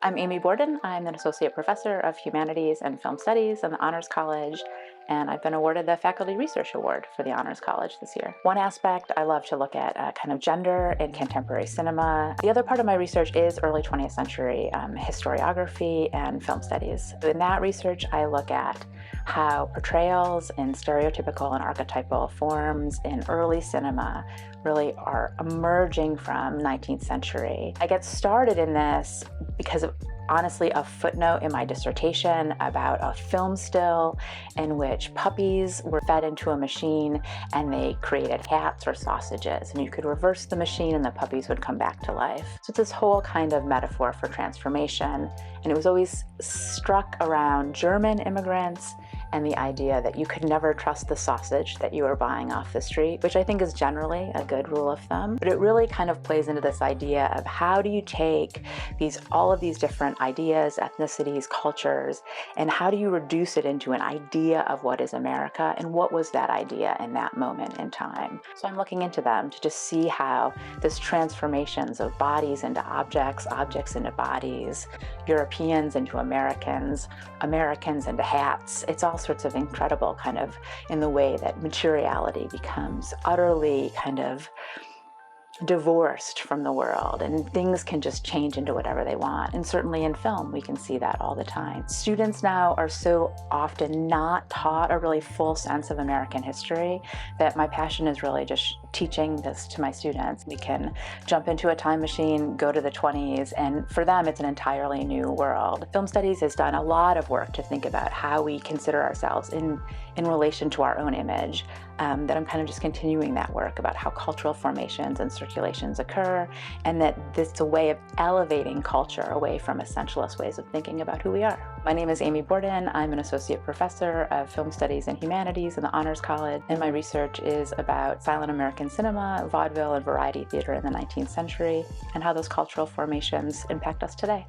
I'm Amy Borden. I'm an associate professor of humanities and film studies in the Honors College, and I've been awarded the Faculty Research Award for the Honors College this year. One aspect I love to look at kind of gender in contemporary cinema. The other part of my research is early 20th century historiography and film studies. In that research, I look at how portrayals in stereotypical and archetypal forms in early cinema really are emerging from 19th century. I get started in this because of honestly a footnote in my dissertation about a film still in which puppies were fed into a machine and they created hats or sausages, and you could reverse the machine and the puppies would come back to life. So it's this whole kind of metaphor for transformation, and it was always struck around German immigrants and the idea that you could never trust the sausage that you were buying off the street, which I think is generally a good rule of thumb. But it really kind of plays into this idea of how do you take all of these different ideas, ethnicities, cultures, and how do you reduce it into an idea of what is America and what was that idea in that moment in time. So I'm looking into them to just see how this transformations of bodies into objects, objects into bodies, Europeans into Americans, Americans into hats. It's all sorts of incredible kind of in the way that materiality becomes utterly kind of divorced from the world, and things can just change into whatever they want. And certainly in film, we can see that all the time. Students now are so often not taught a really full sense of American history that my passion is really just teaching this to my students. We can jump into a time machine, go to the 20s, and for them, it's an entirely new world. Film studies has done a lot of work to think about how we consider ourselves in relation to our own image, that I'm kind of just continuing that work about how cultural formations and circulations occur, and that this is a way of elevating culture away from essentialist ways of thinking about who we are. My name is Amy Borden. I'm an associate professor of film studies and humanities in the Honors College, and my research is about silent American cinema, vaudeville, and variety theater in the 19th century, and how those cultural formations impact us today.